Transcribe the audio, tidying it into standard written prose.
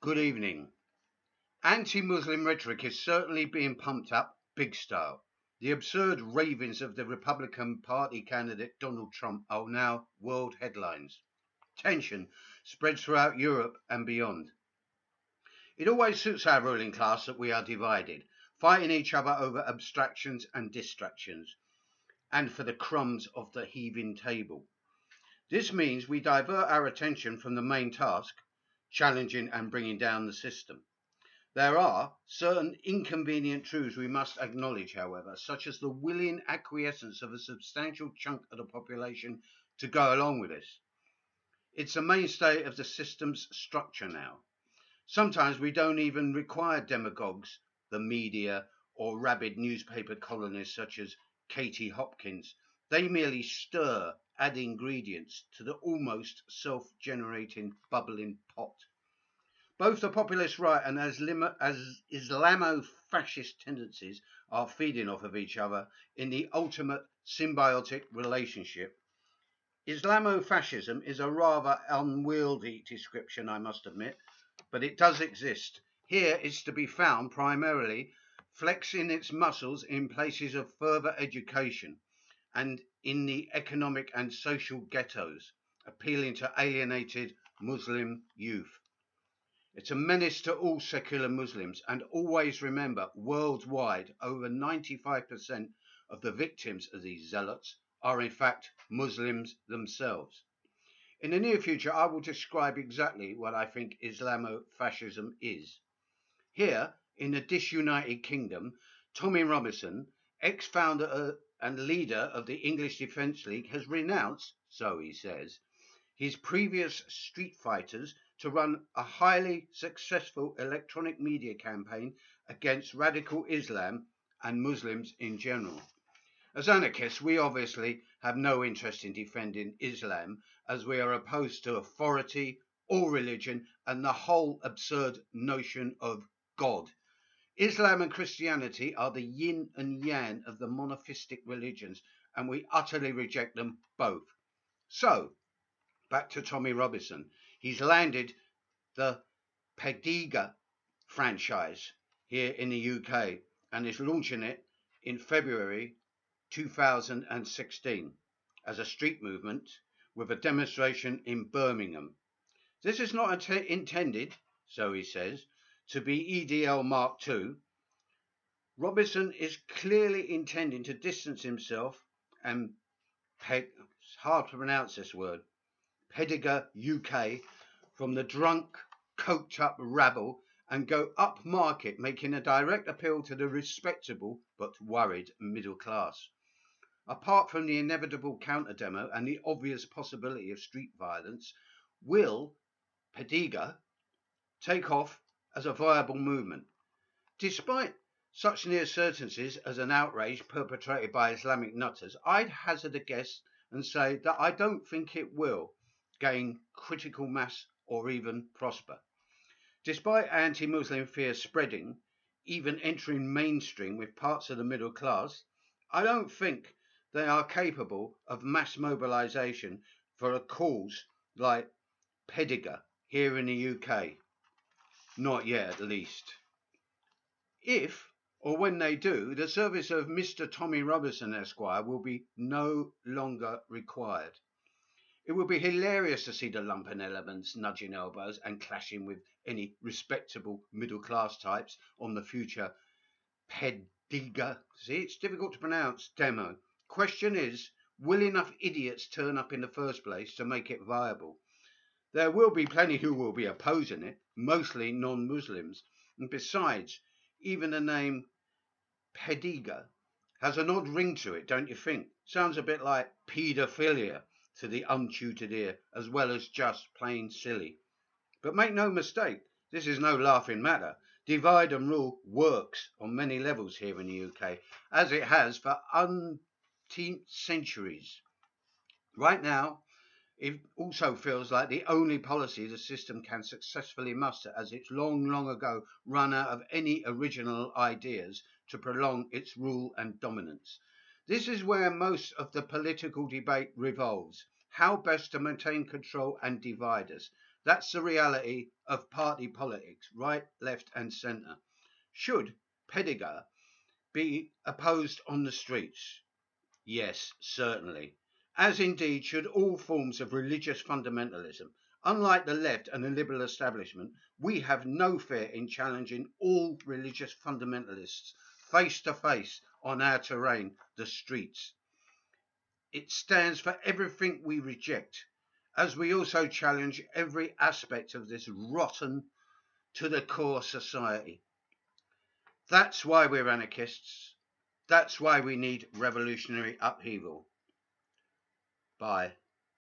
Good evening. Anti-Muslim rhetoric is certainly being pumped up big style. The absurd ravings of the Republican Party candidate Donald Trump are now world headlines. Tension spreads throughout Europe and beyond. It always suits our ruling class that we are divided, fighting each other over abstractions and distractions, and for the crumbs of the heaving table. This means we divert our attention from the main task, challenging and bringing down the system. There are certain inconvenient truths we must acknowledge, however, such as the willing acquiescence of a substantial chunk of the population to go along with this. It's a mainstay of the system's structure now. Sometimes we don't even require demagogues, the media, or rabid newspaper columnists such as Katie Hopkins. They merely stir, add ingredients to the almost self-generating, bubbling pot. Both the populist right and as Islamo-Fascist tendencies are feeding off of each other in the ultimate symbiotic relationship. Islamo-Fascism is a rather unwieldy description, I must admit, but it does exist. Here it's to be found primarily flexing its muscles in places of further education and in the economic and social ghettos, appealing to alienated Muslim youth. It's a menace to all secular Muslims, and always remember, worldwide, over 95% of the victims of these zealots are in fact Muslims themselves. In the near future, I will describe exactly what I think Islamo-Fascism is. Here, in the disunited kingdom, Tommy Robinson, ex-founder and leader of the English Defence League, has renounced, so he says, his previous street fighters to run a highly successful electronic media campaign against radical Islam and Muslims in general. As anarchists, we obviously have no interest in defending Islam, as we are opposed to authority, all religion, and the whole absurd notion of God. Islam and Christianity are the yin and yang of the monotheistic religions, and we utterly reject them both. So, back to Tommy Robinson. He's landed the Pegida franchise here in the UK and is launching it in February 2016 as a street movement with a demonstration in Birmingham. This is not intended, so he says, to be EDL Mark II. Robinson is clearly intending to distance himself and it's hard to pronounce this word, Pegida UK, from the drunk, coked up rabble and go upmarket, making a direct appeal to the respectable but worried middle class. Apart from the inevitable counter-demo and the obvious possibility of street violence, will Pegida take off as a viable movement? Despite such near certainties as an outrage perpetrated by Islamic nutters, I'd hazard a guess and say that I don't think it will gain critical mass or even prosper. Despite anti-Muslim fear spreading, even entering mainstream with parts of the middle class, I don't think they are capable of mass mobilization for a cause like Pegida here in the UK. Not yet, at least. If or when they do, the service of Mr. Tommy Robinson Esquire will be no longer required. It would be hilarious to see the lumpen elements nudging elbows and clashing with any respectable middle-class types on the future Pegida. See, it's difficult to pronounce, demo. Question is, will enough idiots turn up in the first place to make it viable? There will be plenty who will be opposing it, mostly non-Muslims. And besides, even the name Pegida has an odd ring to it, don't you think? Sounds a bit like paedophilia to the untutored ear, as well as just plain silly. But make no mistake, this is no laughing matter. Divide and rule works on many levels here in the UK, as it has for umpteen centuries. Right now, it also feels like the only policy the system can successfully muster, as it's long ago run out of any original ideas to prolong its rule and dominance. This is where most of the political debate revolves. How best to maintain control and divide us. That's the reality of party politics, right, left, and centre. Should Pegida be opposed on the streets? Yes, certainly. As indeed should all forms of religious fundamentalism. Unlike the left and the liberal establishment, we have no fear in challenging all religious fundamentalists face to face on our terrain, the streets. It stands for everything we reject, as we also challenge every aspect of this rotten to the core society. That's why we're anarchists. That's why we need revolutionary upheaval. Bye.